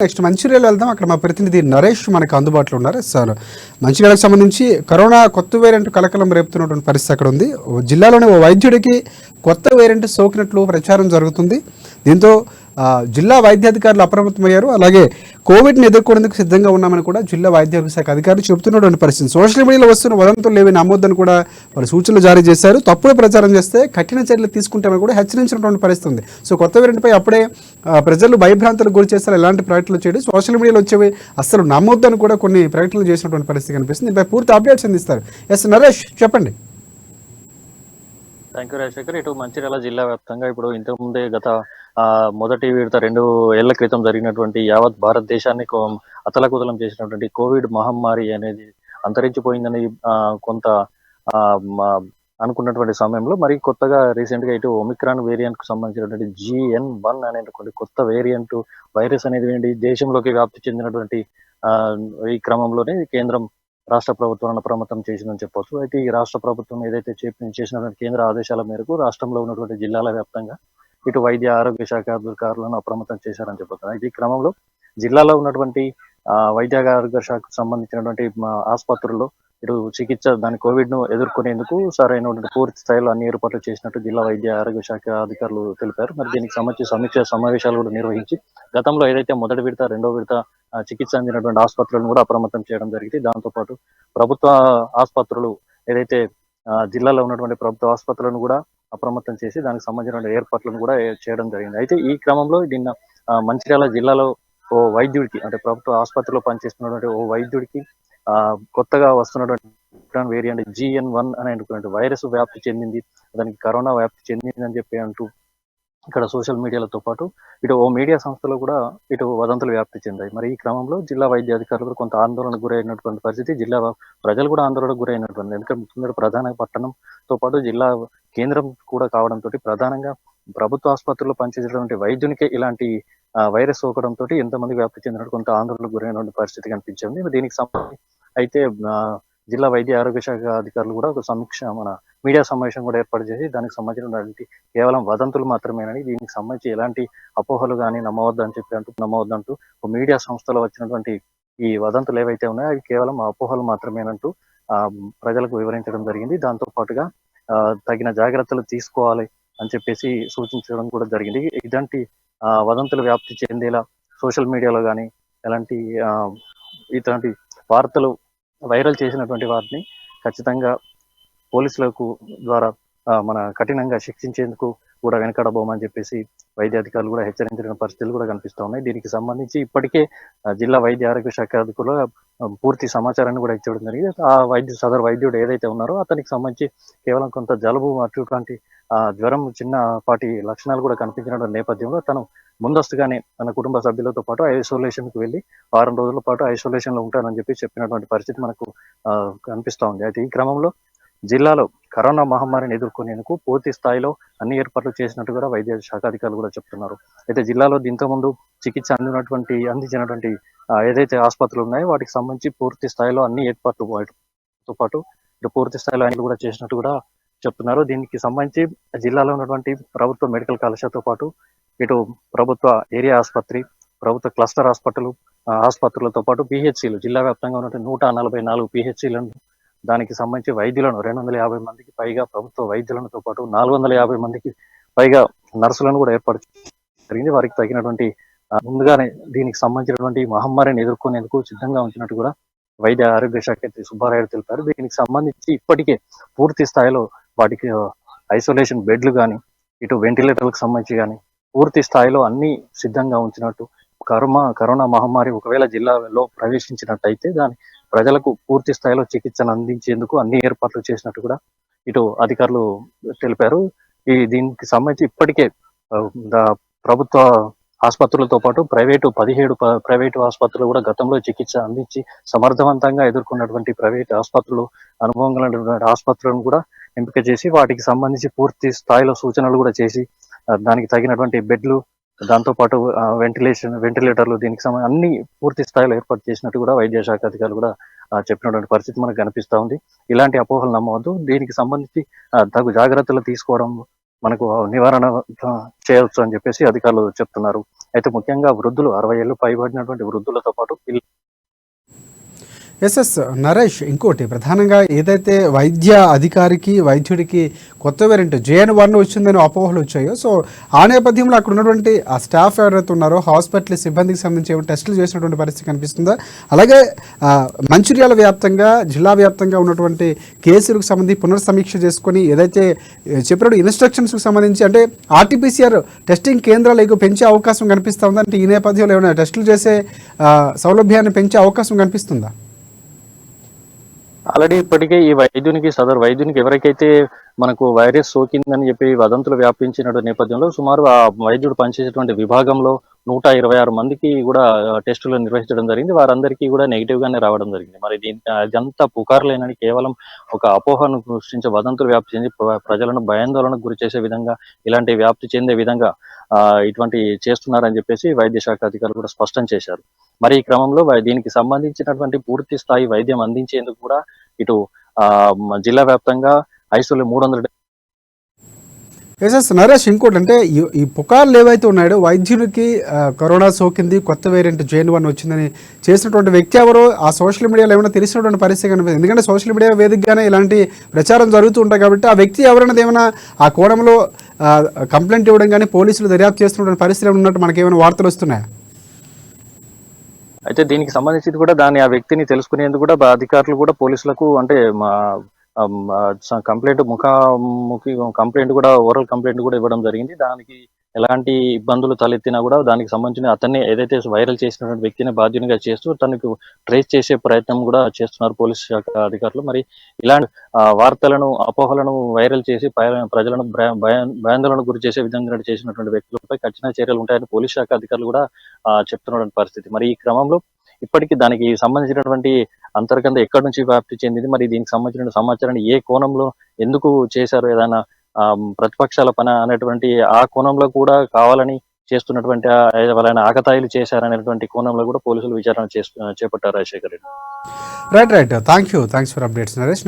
Next Mancherial వెళ్దాం. అక్కడ మా ప్రతినిధి నరేష్ మనకు అందుబాటులో ఉన్నారు. సార్, మంచిర్యాలకు సంబంధించి కరోనా కొత్త వేరియంట్ కలకలం రేపుతున్నటువంటి పరిస్థితి అక్కడ ఉంది. జిల్లాలోని ఓ వైద్యుడికి కొత్త వేరియంట్ సోకినట్లు ప్రచారం జరుగుతుంది. దీంతో జిల్లా వైద్యాధికారులు అప్రమత్తమయ్యారు. అలాగే కోవిడ్ని ఎదుర్కొనేందుకు సిద్ధంగా ఉన్నామని కూడా జిల్లా వైద్యారోగ్య శాఖ అధికారులు చెబుతున్నటువంటి పరిస్థితి. సోషల్ మీడియాలో వస్తున్న వదంతులు ఏవి నమ్మొద్దని కూడా వాళ్ళు సూచనలు జారీ చేశారు. తప్పుడు ప్రచారం చేస్తే కఠిన చర్యలు తీసుకుంటామని కూడా హెచ్చరించినటువంటి పరిస్థితి ఉంది. సో కొత్త వేరియంట్పై అప్పుడే ప్రజలు భయభ్రాంతులకు గురి చేస్తారు. ఎలాంటి ప్రకటనలు చేయడం, సోషల్ మీడియాలో వచ్చేవి అస్సలు నమ్మొద్దని కూడా కొన్ని ప్రకటనలు చేసినటువంటి పరిస్థితి కనిపిస్తుంది. దీనిపై పూర్తి అప్డేట్స్ అందిస్తారు. ఎస్ నరేష్, చెప్పండి. Thank you Rajasekhar. ఇటు మంచిర్యాల జిల్లా వ్యాప్తంగా ఇప్పుడు ఇంతకుముందే గత మొదటి విడత 2 ఏళ్ల క్రితం జరిగినటువంటి యావత్ భారతదేశాన్ని అతలకుతలం చేసినటువంటి కోవిడ్ మహమ్మారి అనేది అంతరించిపోయిందని కొంత అనుకున్నటువంటి సమయంలో మరి కొత్తగా రీసెంట్ గా ఇటు ఒమిక్రాన్ వేరియంట్ కు సంబంధించినటువంటి GN1 అనేటువంటి కొత్త వేరియంట్ వైరస్ అనేది దేశంలోకి వ్యాప్తి చెందినటువంటి ఈ క్రమంలోనే కేంద్రం రాష్ట్ర ప్రభుత్వాలను అప్రమత్తం చేసిందని చెప్పవచ్చు. అయితే ఈ రాష్ట్ర ప్రభుత్వం ఏదైతే చేసినటువంటి కేంద్ర ఆదేశాల మేరకు రాష్ట్రంలో ఉన్నటువంటి జిల్లాల వ్యాప్తంగా ఇటు వైద్య ఆరోగ్య శాఖ అధికారులను అప్రమత్తం చేశారని చెప్పవచ్చు. అయితే ఈ క్రమంలో జిల్లాలో ఉన్నటువంటి వైద్య ఆరోగ్య శాఖకు సంబంధించినటువంటి ఆసుపత్రుల్లో ఇటు చికిత్స కోవిడ్ ను ఎదుర్కొనేందుకు సరైనటువంటి పూర్తి స్థాయిలో అన్ని ఏర్పాట్లు చేసినట్టు జిల్లా వైద్య ఆరోగ్య శాఖ అధికారులు తెలిపారు. మరి దీనికి సంబంధించి సమీక్ష సమావేశాలు కూడా నిర్వహించి గతంలో ఏదైతే మొదటి విడత 2వ విడత చికిత్స అందినటువంటి ఆసుపత్రులను కూడా అప్రమత్తం చేయడం జరిగింది. దాంతోపాటు ప్రభుత్వ ఆసుపత్రులు ఏదైతే జిల్లాలో ఉన్నటువంటి ప్రభుత్వ ఆసుపత్రులను కూడా అప్రమత్తం చేసి దానికి సంబంధించిన ఏర్పాట్లను కూడా చేయడం జరిగింది. అయితే ఈ క్రమంలో నిన్న మంచిర్యాల జిల్లాలో ఓ వైద్యుడికి, అంటే ప్రభుత్వ ఆసుపత్రిలో పనిచేస్తున్నటువంటి ఓ వైద్యుడికి కొత్తగా వస్తున్నటువంటి వేరియంట్ GN1 అనేటువంటి వైరస్ వ్యాప్తి చెందింది, దానికి కరోనా వ్యాప్తి చెందింది అని చెప్పి అంటూ ఇక్కడ సోషల్ మీడియాలతో పాటు ఇటు ఓ మీడియా సంస్థలో కూడా ఇటు వదంతులు వ్యాప్తి చెందాయి. మరి ఈ క్రమంలో జిల్లా వైద్య అధికారులు కొంత ఆందోళనకు గురైనటువంటి పరిస్థితి, జిల్లా ప్రజలు కూడా ఆందోళనకు గురైనటువంటి, ఎందుకంటే ప్రధాన పట్టణంతో పాటు జిల్లా కేంద్రం కూడా కావడంతో ప్రధానంగా ప్రభుత్వ ఆసుపత్రుల్లో పనిచేసేటువంటి వైద్యునికే ఇలాంటి వైరస్ సోకడంతో ఎంతమంది వ్యాప్తి చెందినట్టు కొంత ఆందోళనకు గురైనటువంటి పరిస్థితి కనిపించింది. దీనికి సంబంధించి అయితే జిల్లా వైద్య ఆరోగ్య శాఖ అధికారులు కూడా ఒక సమీక్ష మీడియా సమావేశం కూడా ఏర్పాటు చేసి దానికి సంబంధించినటువంటి కేవలం వదంతులు మాత్రమేనని, దీనికి సంబంధించి ఎలాంటి అపోహలు కానీ నమ్మవద్దంటూ మీడియా సంస్థలో వచ్చినటువంటి ఈ వదంతులు ఏవైతే ఉన్నాయో అవి కేవలం అపోహలు మాత్రమేనంటూ ప్రజలకు వివరించడం జరిగింది. దాంతో పాటుగా తగిన జాగ్రత్తలు తీసుకోవాలి అని చెప్పేసి సూచించడం కూడా జరిగింది. ఇలాంటి వదంతులు వ్యాప్తి చెందేలా సోషల్ మీడియాలో కానీ ఇట్లాంటి వార్తలు వైరల్ చేసినటువంటి వారిని ఖచ్చితంగా పోలీసులకు ద్వారా కఠినంగా శిక్షించేందుకు కూడా వెనకాడబోమని చెప్పేసి వైద్య అధికారులు కూడా హెచ్చరించిన పరిస్థితులు కూడా కనిపిస్తూ ఉన్నాయి. దీనికి సంబంధించి ఇప్పటికే జిల్లా వైద్య ఆరోగ్య శాఖ అధికారులు పూర్తి సమాచారాన్ని కూడా ఇచ్చడం జరిగింది. సదరు వైద్యుడు ఏదైతే ఉన్నారో అతనికి సంబంధించి కేవలం కొంత జలుబు అటువంటి జ్వరం చిన్నపాటి లక్షణాలు కూడా కనిపించిన నేపథ్యంలో తను ముందస్తుగానే తన కుటుంబ సభ్యులతో పాటు ఐసోలేషన్ కు వెళ్ళి 6 రోజుల పాటు ఐసోలేషన్ లో ఉంటానని చెప్పినటువంటి పరిస్థితి మనకు కనిపిస్తూ ఉంది. అయితే ఈ క్రమంలో జిల్లాలో కరోనా మహమ్మారిని ఎదుర్కొనేందుకు పూర్తి స్థాయిలో అన్ని ఏర్పాట్లు చేసినట్టు కూడా వైద్య శాఖ అధికారులు కూడా చెప్తున్నారు. అయితే జిల్లాలో దీంతో ముందు చికిత్స అందించినటువంటి ఏదైతే ఆసుపత్రులు ఉన్నాయో వాటికి సంబంధించి పూర్తి స్థాయిలో అన్ని ఏర్పాట్లతో పాటు ఇటు పూర్తి స్థాయిలో అన్ని కూడా చేసినట్టు కూడా చెప్తున్నారు. దీనికి సంబంధించి జిల్లాలో ఉన్నటువంటి ప్రభుత్వ మెడికల్ కళాశాలతో పాటు ఇటు ప్రభుత్వ ఏరియా ఆసుపత్రి, ప్రభుత్వ క్లస్టర్ ఆసుపత్రులతో పాటు PHCలు, జిల్లా వ్యాప్తంగా ఉన్నటువంటి 144 PHCలను, దానికి సంబంధించి వైద్యులను 250 మందికి పైగా ప్రభుత్వ వైద్యులతో పాటు 450 మందికి పైగా నర్సులను కూడా ఏర్పాటు జరిగింది. వారికి తగినటువంటి ముందుగానే దీనికి సంబంధించినటువంటి మహమ్మారిని ఎదుర్కొనేందుకు సిద్ధంగా ఉంచినట్టు కూడా వైద్య ఆరోగ్య శాఖ సుబ్బారాయుడు తెలిపారు. దీనికి సంబంధించి ఇప్పటికే పూర్తి స్థాయిలో వాటికి ఐసోలేషన్ బెడ్లు కానీ, ఇటు వెంటిలేటర్లకు సంబంధించి కానీ పూర్తి స్థాయిలో అన్ని సిద్ధంగా ఉంచినట్టు, కరోనా మహమ్మారి ఒకవేళ జిల్లాలో ప్రవేశించినట్టయితే దాని ప్రజలకు పూర్తి స్థాయిలో చికిత్సను అందించేందుకు అన్ని ఏర్పాట్లు చేసినట్టు కూడా ఇటు అధికారులు తెలిపారు. దీనికి సంబంధించి ఇప్పటికే ప్రభుత్వ ఆసుపత్రులతో పాటు 17 ప్రైవేటు ఆసుపత్రులు కూడా గతంలో చికిత్స అందించి సమర్థవంతంగా ఎదుర్కొన్నటువంటి ప్రైవేట్ ఆసుపత్రులు, అనుభవం కలిగినటువంటి ఆసుపత్రులను కూడా ఎంపిక చేసి వాటికి సంబంధించి పూర్తి స్థాయిలో సూచనలు కూడా చేసి దానికి తగినటువంటి బెడ్లు, దాంతోపాటు వెంటిలేటర్లు, దీనికి సంబంధించి అన్ని పూర్తి స్థాయిలో ఏర్పాటు చేసినట్టు కూడా వైద్య శాఖ అధికారులు కూడా చెప్పినటువంటి పరిస్థితి మనకు కనిపిస్తూ ఉంది. ఇలాంటి అపోహలు నమ్మవద్దు, దీనికి సంబంధించి తగు జాగ్రత్తలు తీసుకోవడం మనకు నివారణ చేయవచ్చు అని చెప్పేసి అధికారులు చెప్తున్నారు. అయితే ముఖ్యంగా వృద్ధులు 60 ఏళ్ళు పైబడినటువంటి వృద్ధులతో పాటు ఎస్ఎస్ నరేష్, ఇంకోటి ప్రధానంగా ఏదైతే వైద్య అధికారికి వైద్యుడికి కొత్త వేరియంట్ JN.1 వచ్చిందని అపోహలు వచ్చాయో, సో ఆ నేపథ్యంలో అక్కడ ఉన్నటువంటి ఆ స్టాఫ్ ఎవరైతే ఉన్నారో హాస్పిటల్ సిబ్బందికి సంబంధించి ఏమైనా టెస్టులు చేసినటువంటి పరిస్థితి కనిపిస్తుందా? అలాగే మంచిర్యాల వ్యాప్తంగా జిల్లా వ్యాప్తంగా ఉన్నటువంటి కేసులకు సంబంధించి పునర్సమీక్ష చేసుకొని ఏదైతే చెప్పినట్టు ఇన్స్ట్రక్షన్స్కి సంబంధించి అంటే RT-PCR టెస్టింగ్ కేంద్రాలు పెంచే అవకాశం కనిపిస్తూ ఉందా? అంటే ఈ నేపథ్యంలో ఏమైనా టెస్టులు చేసే సౌలభ్యాన్ని పెంచే అవకాశం కనిపిస్తుందా? ఆల్రెడీ ఇప్పటికే ఈ సదరు వైద్యునికి ఎవరికైతే మనకు వైరస్ సోకిందని చెప్పి వదంతులు వ్యాపించిన నేపథ్యంలో సుమారు ఆ వైద్యుడు పనిచేసేటువంటి విభాగంలో 126 మందికి కూడా టెస్టులు నిర్వహించడం జరిగింది. వారందరికీ కూడా నెగిటివ్ గానే రావడం జరిగింది. మరి అదంతా పుకార్లేనని కేవలం ఒక అపోహను సృష్టించే వదంతులు వ్యాప్తి చెంది ప్రజలను భయాందోళనకు గురి చేసే విధంగా, ఇలాంటి వ్యాప్తి చెందే విధంగా ఇటువంటి చేస్తున్నారని చెప్పేసి వైద్య శాఖ అధికారులు కూడా స్పష్టం చేశారు. మరి ఈ క్రమంలో దీనికి సంబంధించినటువంటి పూర్తి స్థాయి వైద్యం అందించేందుకు కూడా ఇటు జిల్లా వ్యాప్తంగా ఐసోలే 300 ఎస్ఎస్ నరేష్, ఇంకోటి అంటే ఈ పుకార్లు ఏవైతే ఉన్నాయో వైద్యునికి కరోనా సోకింది, కొత్త వేరియంట్ JN.1 వచ్చిందని చేసినటువంటి వ్యక్తి ఎవరో ఆ సోషల్ మీడియాలో ఏమైనా తెలిసినటువంటి పరిస్థితి కనిపిస్తుంది. ఎందుకంటే సోషల్ మీడియా వేదికగానే ఇలాంటి ప్రచారం జరుగుతూ ఉంటాయి కాబట్టి ఆ వ్యక్తి ఎవరైనా ఏమైనా ఆ కోణంలో కంప్లైంట్ ఇవ్వడం కానీ పోలీసులు దర్యాప్తు చేస్తున్నటువంటి పరిస్థితి ఉన్నట్టు మనకి ఏమైనా వార్తలు వస్తున్నాయా? అయితే దీనికి సంబంధించి కూడా ఆ వ్యక్తిని తెలుసుకునేందుకు కూడా అధికారులు కూడా పోలీసులకు అంటే కంప్లైంట్ ముఖాముఖి కంప్లైంట్ కూడా ఓరల్ కంప్లైంట్ కూడా ఇవ్వడం జరిగింది. దానికి ఎలాంటి ఇబ్బందులు తలెత్తినా కూడా దానికి సంబంధించిన అతన్ని ఏదైతే వైరల్ చేసినటువంటి వ్యక్తిని బాధ్యునిగా చేస్తూ తనకు ట్రేస్ చేసే ప్రయత్నం కూడా చేస్తున్నారు పోలీస్ శాఖ అధికారులు. మరి ఇలాంటి వార్తలను అపోహలను వైరల్ చేసి ప్రజలను భయాందోళనకు గురి చేసే విధంగా చేసినటువంటి వ్యక్తులపై కఠిన చర్యలు ఉంటాయని పోలీస్ శాఖ అధికారులు కూడా చెప్తున్నటువంటి పరిస్థితి. మరి ఈ క్రమంలో ఇప్పటికీ దానికి సంబంధించినటువంటి అంతర్గత ఎక్కడి నుంచి వ్యాప్తి చెందింది, మరి దీనికి సంబంధించిన సమాచారాన్ని ఏ కోణంలో ఎందుకు చేశారు, ఏదైనా ప్రతిపక్షాల పని అనేటువంటి ఆ కోణంలో కూడా కావాలని చేస్తున్నటువంటి ఎవరైనా ఆకతాయిలు చేశారనేటువంటి కోణంలో కూడా పోలీసులు విచారణ చేపట్టారు. Rajasekhar Reddy. Right. Thanks for updates Naresh.